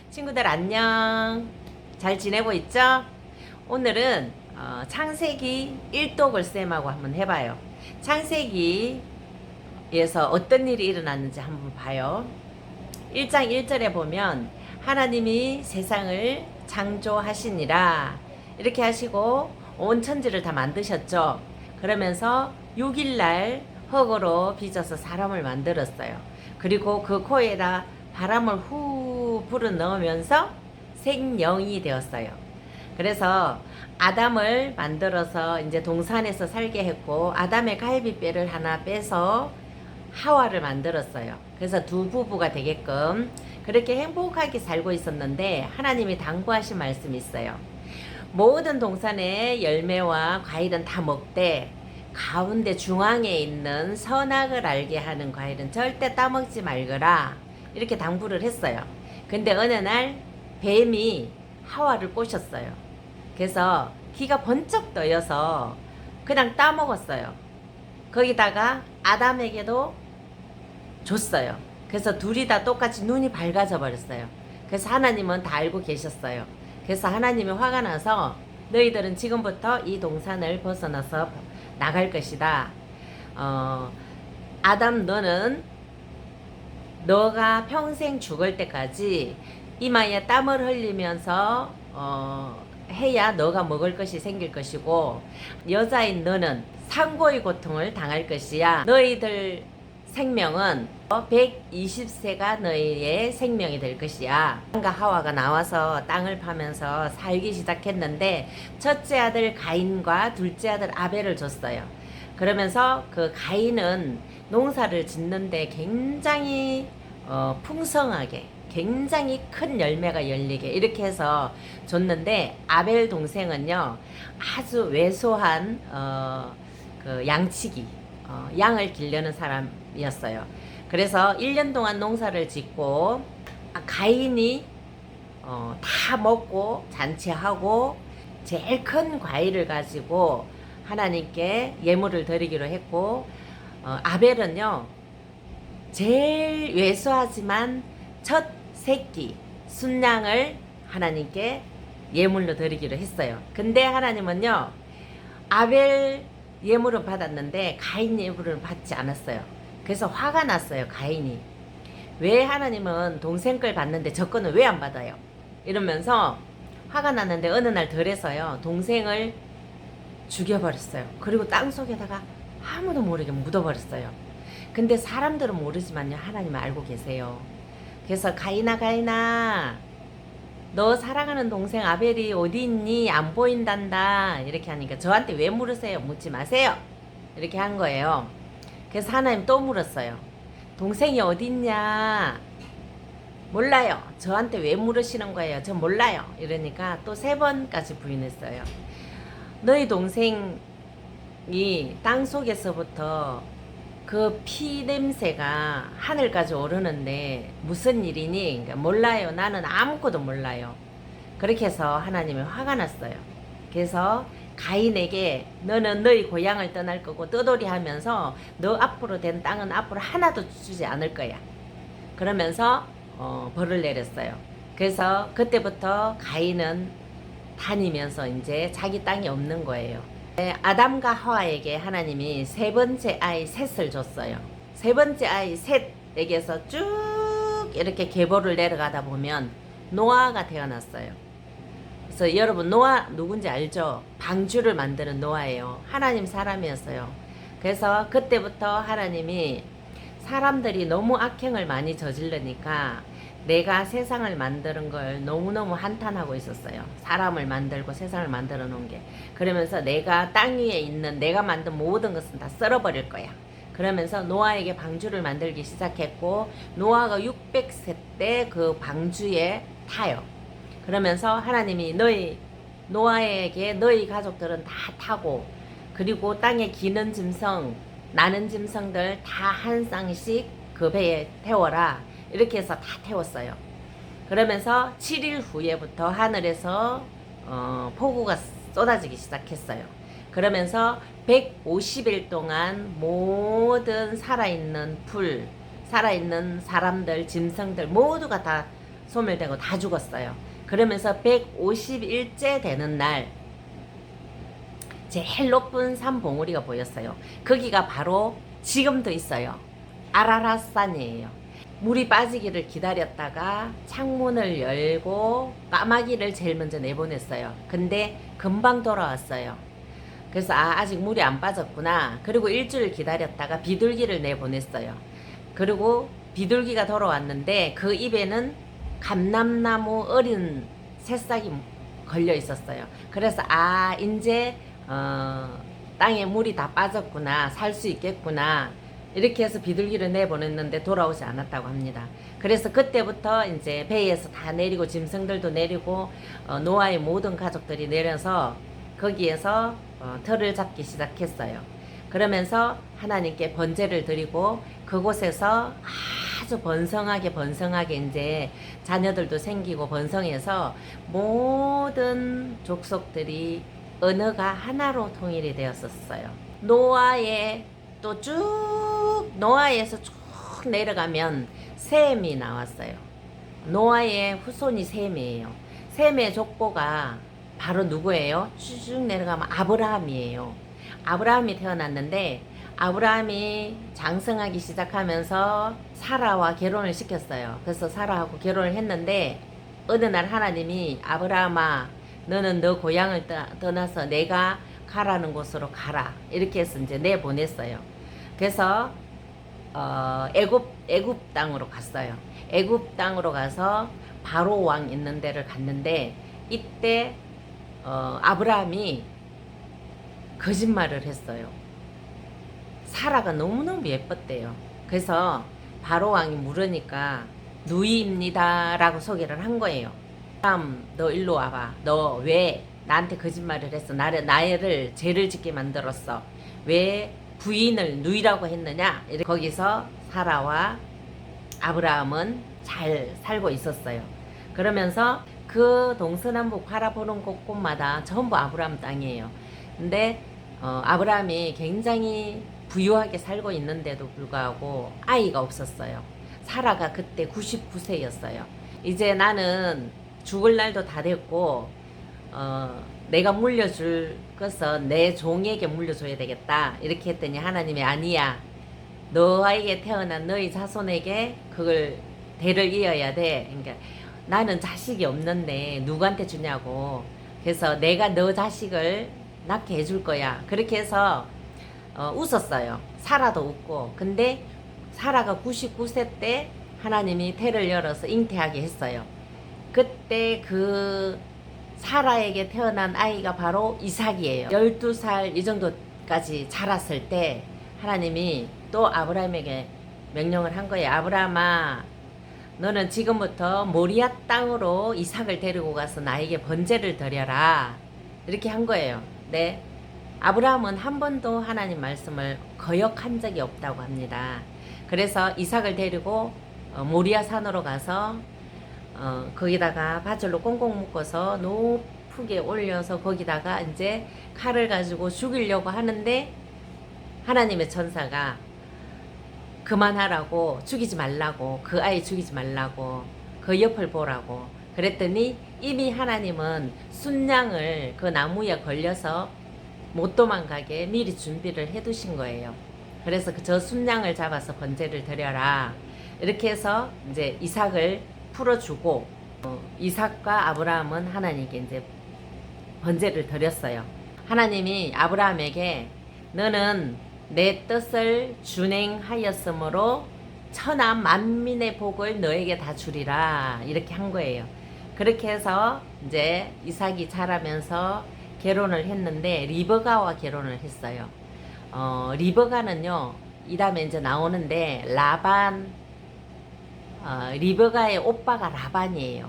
친구들 안녕. 잘 지내고 있죠? 오늘은 창세기 1독을 쌤하고 한번 해봐요. 창세기에서 어떤 일이 일어났는지 한번 봐요. 1장 1절에 보면 하나님이 세상을 창조하시니라 이렇게 하시고 온 천지를 다 만드셨죠. 그러면서 6일날 흙으로 빚어서 사람을 만들었어요. 그리고 그 코에다 바람을 후 불어 넣으면서 생명이 되었어요. 그래서 아담을 만들어서 이제 동산에서 살게 했고, 아담의 갈비뼈를 하나 빼서 하와를 만들었어요. 그래서 두 부부가 되게끔 그렇게 행복하게 살고 있었는데, 하나님이 당부하신 말씀이 있어요. 모든 동산의 열매와 과일은 다 먹되 가운데 중앙에 있는 선악을 알게 하는 과일은 절대 따먹지 말거라, 이렇게 당부를 했어요. 근데 어느 날 뱀이 하와를 꼬셨어요. 그래서 기가 번쩍 떠여서 그냥 따먹었어요. 거기다가 아담에게도 줬어요. 그래서 둘이 다 똑같이 눈이 밝아져 버렸어요. 그래서 하나님은 다 알고 계셨어요. 그래서 하나님이 화가 나서 너희들은 지금부터 이 동산을 벗어나서 나갈 것이다. 아담, 너가 평생 죽을 때까지 이마에 땀을 흘리면서 해야 너가 먹을 것이 생길 것이고, 여자인 너는 상고의 고통을 당할 것이야. 너희들 생명은 120세가 너희의 생명이 될 것이야. 아담과 하와가 나와서 땅을 파면서 살기 시작했는데, 첫째 아들 가인과 둘째 아들 아벨을 줬어요. 그러면서 그 가인은 농사를 짓는데 굉장히 풍성하게, 굉장히 큰 열매가 열리게 이렇게 해서 줬는데, 아벨 동생은요 아주 왜소한 그 양치기, 양을 기르는 사람이었어요. 그래서 1년 동안 농사를 짓고 가인이 다 먹고 잔치하고 제일 큰 과일을 가지고 하나님께 예물을 드리기로 했고, 아벨은요 제일 왜소하지만 첫 새끼 순양을 하나님께 예물로 드리기로 했어요. 근데 하나님은요 아벨 예물은 받았는데 가인 예물은 받지 않았어요. 그래서 화가 났어요. 가인이 왜 하나님은 동생 걸 받는데 저 거는 왜 안 받아요? 이러면서 화가 났는데, 어느 날 덜해서요 동생을 죽여버렸어요. 그리고 땅속에다가 아무도 모르게 묻어버렸어요. 근데 사람들은 모르지만요 하나님은 알고 계세요. 그래서 가인아 너 사랑하는 동생 아벨이 어디 있니? 안 보인단다. 이렇게 하니까 저한테 왜 물으세요? 묻지 마세요. 이렇게 한 거예요. 그래서 하나님 또 물었어요. 동생이 어디 있냐? 몰라요. 저한테 왜 물으시는 거예요? 저 몰라요. 이러니까 또 3번까지 부인했어요. 너희 동생이 땅속에서부터 그 피 냄새가 하늘까지 오르는데 무슨 일이니? 그러니까 몰라요. 나는 아무것도 몰라요. 그렇게 해서 하나님이 화가 났어요. 그래서 가인에게 너는 너희 고향을 떠날 거고 떠돌이 하면서 너 앞으로 된 땅은 앞으로 하나도 주지 않을 거야. 그러면서 벌을 내렸어요. 그래서 그때부터 가인은 다니면서 이제 자기 땅이 없는 거예요. 아담과 하와에게 하나님이 3번째 아이 셋을 줬어요. 3번째 아이 셋에게서 쭉 이렇게 계보를 내려가다 보면 노아가 태어났어요. 그래서 여러분 노아 누군지 알죠? 방주를 만드는 노아예요. 하나님 사람이었어요. 그래서 그때부터 하나님이 사람들이 너무 악행을 많이 저지르니까 내가 세상을 만드는 걸 너무너무 한탄하고 있었어요. 사람을 만들고 세상을 만들어 놓은 게. 그러면서 내가 땅 위에 있는 내가 만든 모든 것은 다 썰어버릴 거야. 그러면서 노아에게 방주를 만들기 시작했고, 노아가 600세 때 그 방주에 타요. 그러면서 하나님이 노아에게 너희 가족들은 다 타고, 그리고 땅에 기는 짐승, 나는 짐승들 다 한 쌍씩 그 배에 태워라. 이렇게 해서 다 태웠어요. 그러면서 7일 후에부터 하늘에서 폭우가 쏟아지기 시작했어요. 그러면서 150일 동안 모든 살아있는 살아있는 사람들, 짐승들 모두가 다 소멸되고 다 죽었어요. 그러면서 150일째 되는 날 제일 높은 산 봉우리가 보였어요. 거기가 바로 지금도 있어요. 아라라산이에요. 물이 빠지기를 기다렸다가 창문을 열고 까마귀를 제일 먼저 내보냈어요. 근데 금방 돌아왔어요. 그래서 아직 물이 안 빠졌구나. 그리고 일주일 기다렸다가 비둘기를 내보냈어요. 그리고 비둘기가 돌아왔는데 그 입에는 감람나무 어린 새싹이 걸려 있었어요. 그래서 이제 땅에 물이 다 빠졌구나, 살 수 있겠구나, 이렇게 해서 비둘기를 내보냈는데 돌아오지 않았다고 합니다. 그래서 그때부터 이제 배에서 다 내리고 짐승들도 내리고 노아의 모든 가족들이 내려서 거기에서 털을 잡기 시작했어요. 그러면서 하나님께 번제를 드리고 그곳에서 아주 번성하게 이제 자녀들도 생기고 번성해서 모든 족속들이 언어가 하나로 통일이 되었었어요. 노아의 또 쭉 노아에서 쭉 내려가면 셈이 나왔어요. 노아의 후손이 셈이에요. 셈의 족보가 바로 누구예요? 쭉 내려가면 아브라함이에요. 아브라함이 태어났는데 아브라함이 장성하기 시작하면서 사라와 결혼을 시켰어요. 그래서 사라하고 결혼을 했는데 어느 날 하나님이 아브라함아 너는 너 고향을 떠나서 내가 가라는 곳으로 가라 이렇게 해서 이제 내보냈어요. 그래서 애굽 땅으로 갔어요. 애굽 땅으로 가서 바로 왕 있는 데를 갔는데 이때 아브라함이 거짓말을 했어요. 사라가 너무너무 예뻤대요. 그래서 바로 왕이 물으니까 누이입니다 라고 소개를 한 거예요. 아브라함 너 일로 와봐. 너 왜 나한테 거짓말을 했어? 나를 죄를 짓게 만들었어. 왜 부인을 누이라고 했느냐? 거기서 사라와 아브라함은 잘 살고 있었어요. 그러면서 그 동서남북 바라보는 곳곳마다 전부 아브라함 땅이에요. 근데 아브라함이 굉장히 부유하게 살고 있는데도 불구하고 아이가 없었어요. 사라가 그때 99세였어요. 이제 나는 죽을 날도 다 됐고 내가 물려줄 것은 내 종에게 물려줘야 되겠다 이렇게 했더니 하나님이 아니야, 너에게 태어난 너희 자손에게 그걸 대를 이어야 돼. 그러니까 나는 자식이 없는데 누구한테 주냐고. 그래서 내가 너 자식을 낳게 해줄 거야. 그렇게 해서 웃었어요. 사라도 웃고. 근데 사라가 99세 때 하나님이 태를 열어서 잉태하게 했어요. 그때 그 사라에게 태어난 아이가 바로 이삭이에요. 12살 이 정도까지 자랐을 때 하나님이 또 아브라함에게 명령을 한 거예요. 아브라함아, 너는 지금부터 모리아 땅으로 이삭을 데리고 가서 나에게 번제를 드려라. 이렇게 한 거예요. 네. 아브라함은 한 번도 하나님 말씀을 거역한 적이 없다고 합니다. 그래서 이삭을 데리고 모리아 산으로 가서 거기다가 밧줄로 꽁꽁 묶어서 높게 올려서 거기다가 이제 칼을 가지고 죽이려고 하는데 하나님의 천사가 그만하라고, 죽이지 말라고, 그 아이 죽이지 말라고, 그 옆을 보라고 그랬더니 이미 하나님은 순양을 그 나무에 걸려서 못 도망가게 미리 준비를 해 두신 거예요. 그래서 저 순양을 잡아서 번제를 드려라 이렇게 해서 이제 이삭을 풀어주고 이삭과 아브라함은 하나님께 이제 번제를 드렸어요. 하나님이 아브라함에게 너는 내 뜻을 준행하였으므로 천하 만민의 복을 너에게 다 주리라 이렇게 한 거예요. 그렇게 해서 이제 이삭이 자라면서 결혼을 했는데 리브가와 결혼을 했어요. 리브가는요 이 다음에 이제 나오는데 리브가의 오빠가 라반이에요.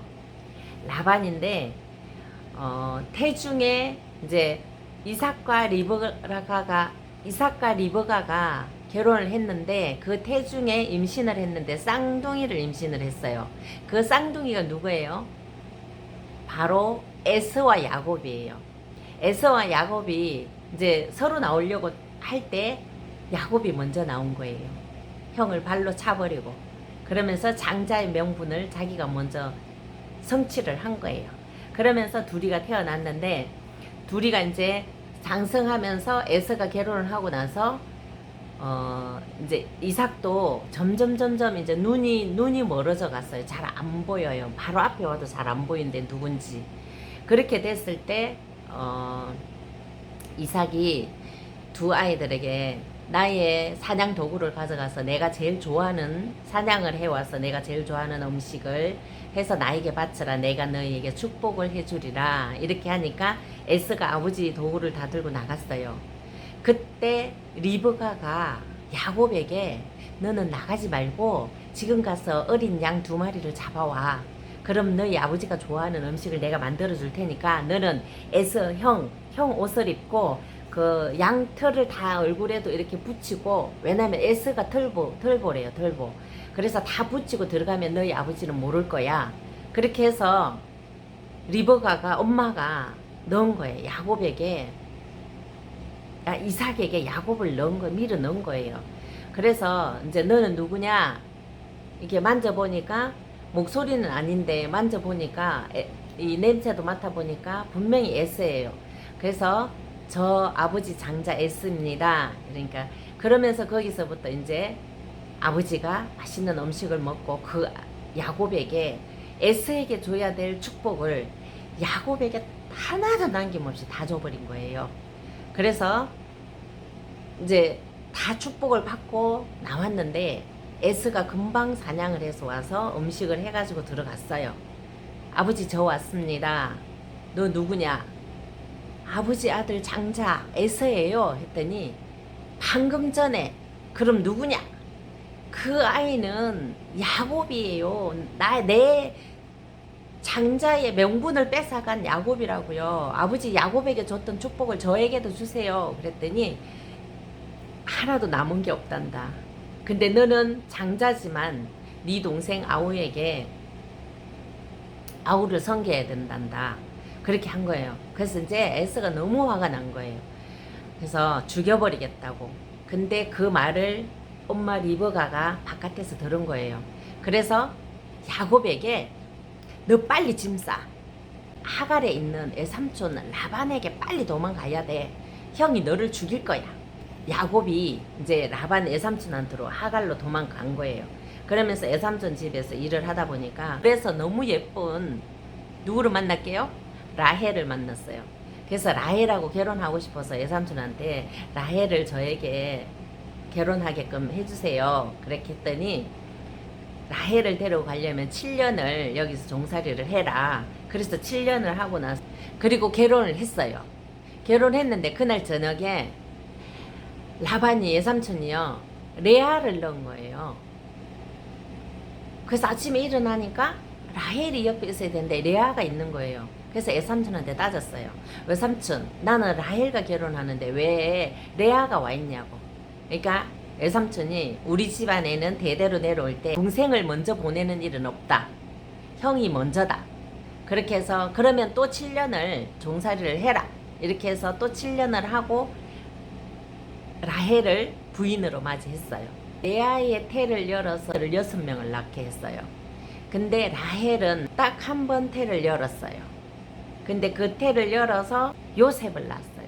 라반인데 태중에 이제 이삭과 리브가가 결혼을 했는데 그 태중에 임신을 했는데 쌍둥이를 임신을 했어요. 그 쌍둥이가 누구예요? 바로 에서와 야곱이에요. 에서와 야곱이 이제 서로 나오려고 할 때 야곱이 먼저 나온 거예요. 형을 발로 차버리고. 그러면서 장자의 명분을 자기가 먼저 성취를 한 거예요. 그러면서 둘이가 태어났는데 둘이가 이제 장성하면서 에서가 결혼을 하고 나서 이제 이삭도 점점 이제 눈이 멀어져 갔어요. 잘 안 보여요. 바로 앞에 와도 잘 안 보이는데 누군지. 그렇게 됐을 때 이삭이 두 아이들에게 나의 사냥 도구를 가져가서 내가 제일 좋아하는 사냥을 해와서 내가 제일 좋아하는 음식을 해서 나에게 바쳐라. 내가 너희에게 축복을 해주리라. 이렇게 하니까 에스가 아버지 도구를 다 들고 나갔어요. 그때 리브가가 야곱에게 너는 나가지 말고 지금 가서 어린 양 2마리를 잡아와. 그럼 너희 아버지가 좋아하는 음식을 내가 만들어 줄 테니까 너는 에서 형 옷을 입고 그 양털을 다 얼굴에도 이렇게 붙이고, 왜냐면 에스가 털보래요. 털보. 그래서 다 붙이고 들어가면 너희 아버지는 모를 거야. 그렇게 해서 리브가가 엄마가 넣은 거예요. 야곱에게, 이삭에게 야곱을 밀어 넣은 거예요. 그래서 이제 너는 누구냐? 이렇게 만져보니까 목소리는 아닌데 만져보니까 이 냄새도 맡아보니까 분명히 에스예요. 그래서 저 아버지 장자 에스입니다. 그러니까 그러면서 거기서부터 이제 아버지가 맛있는 음식을 먹고 그 야곱에게 에스에게 줘야 될 축복을 야곱에게 하나도 남김없이 다 줘버린 거예요. 그래서 이제 다 축복을 받고 나왔는데 에스가 금방 사냥을 해서 와서 음식을 해가지고 들어갔어요. 아버지 저 왔습니다. 너 누구냐? 아버지 아들 장자 에서예요. 했더니 방금 전에 그럼 누구냐? 그 아이는 야곱이에요. 내 장자의 명분을 뺏어간 야곱이라고요. 아버지 야곱에게 줬던 축복을 저에게도 주세요. 그랬더니 하나도 남은 게 없단다. 근데 너는 장자지만 네 동생 아우에게 아우를 섬겨야 된단다. 그렇게 한 거예요. 그래서 이제 에스가 너무 화가 난 거예요. 그래서 죽여버리겠다고. 근데 그 말을 엄마 리브가가 바깥에서 들은 거예요. 그래서 야곱에게 너 빨리 짐 싸. 하갈에 있는 애삼촌 라반에게 빨리 도망가야 돼. 형이 너를 죽일 거야. 야곱이 이제 라반 애삼촌한테로 하갈로 도망간 거예요. 그러면서 애삼촌 집에서 일을 하다 보니까 그래서 너무 예쁜 누구를 만날게요? 라헬을 만났어요. 그래서 라헬하고 결혼하고 싶어서 애삼촌한테 라헬을 저에게 결혼하게끔 해주세요. 그렇게 했더니 라헬을 데리고 가려면 7년을 여기서 종살이를 해라. 그래서 7년을 하고 나서 그리고 결혼을 했어요. 결혼했는데 그날 저녁에 라반이 예삼촌이요 레아를 넣은 거예요. 그래서 아침에 일어나니까 라헬이 옆에 있어야 되는데 레아가 있는 거예요. 그래서 애삼촌한테 따졌어요. 외삼촌 나는 라헬과 결혼하는데 왜 레아가 와 있냐고. 그러니까 애삼촌이 우리 집안에는 대대로 내려올 때 동생을 먼저 보내는 일은 없다. 형이 먼저다. 그렇게 해서 그러면 또 7년을 종살이를 해라. 이렇게 해서 또 7년을 하고 라헬을 부인으로 맞이했어요. 레아의 태를 열어서 6명을 낳게 했어요. 근데 라헬은 딱 한 번 태를 열었어요. 근데 그 태를 열어서 요셉을 낳았어요.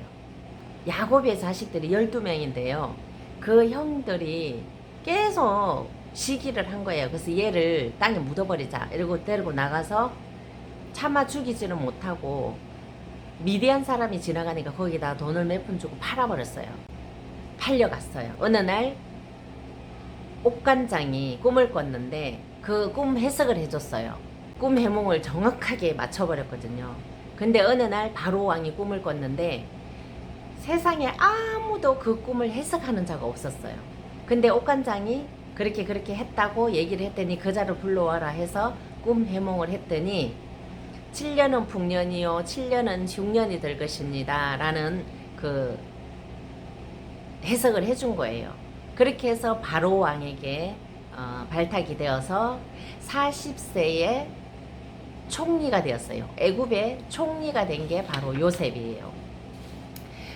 야곱의 자식들이 12명인데요. 그 형들이 계속 시기를 한 거예요. 그래서 얘를 땅에 묻어버리자 이러고 데리고 나가서 차마 죽이지는 못하고 미디안 사람이 지나가니까 거기다 돈을 몇 푼 주고 팔아버렸어요. 팔려갔어요. 어느 날 옥간장이 꿈을 꿨는데 그 꿈 해석을 해줬어요. 꿈 해몽을 정확하게 맞춰버렸거든요. 근데 어느 날 바로 왕이 꿈을 꿨는데 세상에 아무도 그 꿈을 해석하는 자가 없었어요. 근데 옥간장이 그렇게 했다고 얘기를 했더니 그 자를 불러와라 해서 꿈 해몽을 했더니 7년은 풍년이요 7년은 흉년이 될 것입니다 라는 그 해석을 해준 거예요. 그렇게 해서 바로 왕에게 발탁이 되어서 40세에 총리가 되었어요. 애굽의 총리가 된 게 바로 요셉이에요.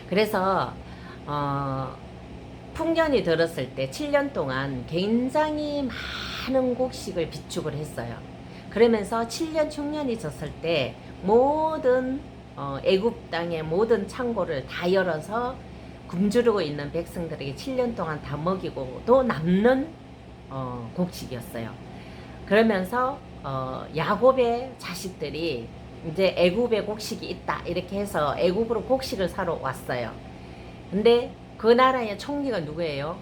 그래서 풍년이 들었을 때 7년 동안 굉장히 많은 곡식을 비축을 했어요. 그러면서 7년 충년이 졌을 때 모든 애굽 땅의 모든 창고를 다 열어서 굶주리고 있는 백성들에게 7년 동안 다 먹이고 또 남는 곡식이었어요. 그러면서 야곱의 자식들이 이제 애굽에 곡식이 있다 이렇게 해서 애굽으로 곡식을 사러 왔어요. 근데 그 나라의 총리가 누구예요?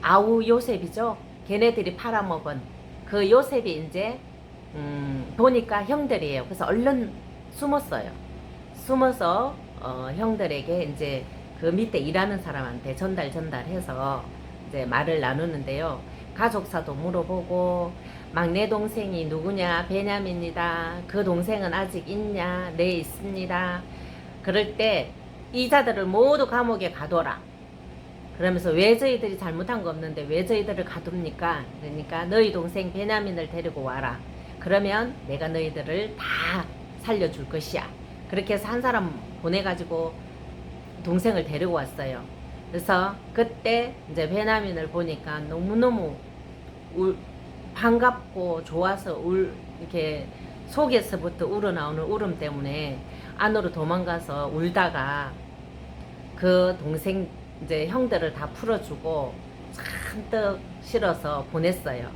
아우 요셉이죠. 걔네들이 팔아먹은 그 요셉이 이제 보니까 형들이에요. 그래서 얼른 숨었어요. 숨어서 형들에게 이제 그 밑에 일하는 사람한테 전달해서 이제 말을 나누는데요. 가족사도 물어보고 막내 동생이 누구냐? 베냐민이다. 그 동생은 아직 있냐? 네, 있습니다. 그럴 때 이자들을 모두 감옥에 가둬라. 그러면서 왜 저희들이 잘못한 거 없는데 왜 저희들을 가둡니까? 그러니까 너희 동생 베냐민을 데리고 와라. 그러면 내가 너희들을 다 살려줄 것이야. 그렇게 해서 한 사람 보내가지고 동생을 데리고 왔어요. 그래서 그때 이제 베냐민을 보니까 너무너무 반갑고 좋아서 이렇게 속에서부터 우러나오는 울음 때문에 안으로 도망가서 울다가 그 동생 이제 형들을 다 풀어주고 잔뜩 실어서 보냈어요.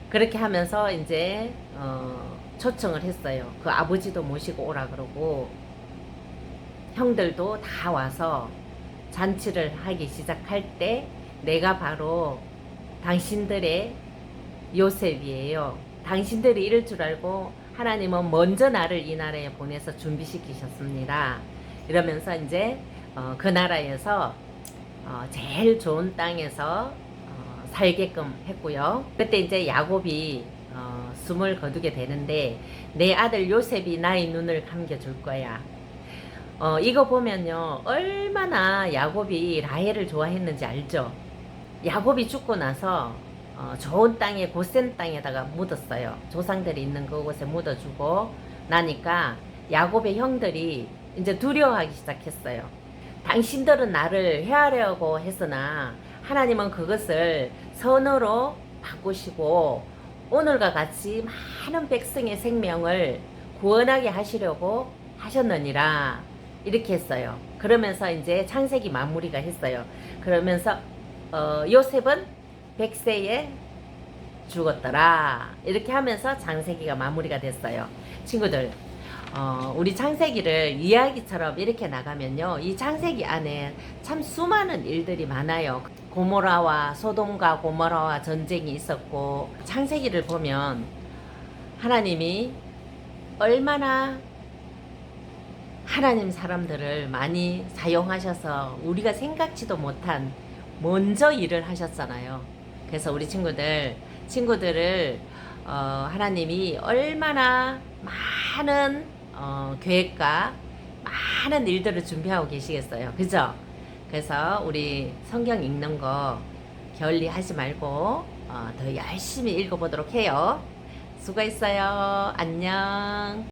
그렇게 하면서 이제 초청을 했어요. 그 아버지도 모시고 오라 그러고 형들도 다 와서 잔치를 하기 시작할 때 내가 바로 당신들의 요셉이에요. 당신들이 이럴 줄 알고 하나님은 먼저 나를 이 나라에 보내서 준비시키셨습니다. 이러면서 이제 그 나라에서 제일 좋은 땅에서 살게끔 했고요. 그때 이제 야곱이 숨을 거두게 되는데 내 아들 요셉이 나의 눈을 감겨줄 거야. 이거 보면요 얼마나 야곱이 라헬을 좋아했는지 알죠? 야곱이 죽고 나서 좋은 땅에 고센 땅에다가 묻었어요. 조상들이 있는 그곳에 묻어주고 나니까 야곱의 형들이 이제 두려워하기 시작했어요. 당신들은 나를 해하려고 했으나 하나님은 그것을 선으로 바꾸시고 오늘과 같이 많은 백성의 생명을 구원하게 하시려고 하셨느니라 이렇게 했어요. 그러면서 이제 창세기 마무리가 했어요. 그러면서 요셉은 100세에 죽었더라 이렇게 하면서 창세기가 마무리가 됐어요. 친구들 우리 창세기를 이야기처럼 이렇게 나가면요 이 창세기 안에 참 수많은 일들이 많아요. 고모라와 소돔과 고모라와 전쟁이 있었고 창세기를 보면 하나님이 얼마나 하나님 사람들을 많이 사용하셔서 우리가 생각지도 못한 먼저 일을 하셨잖아요. 그래서 우리 친구들을 하나님이 얼마나 많은 계획과 많은 일들을 준비하고 계시겠어요. 그죠? 그래서 우리 성경 읽는 거 게을리하지 말고 더 열심히 읽어보도록 해요. 수고했어요. 안녕.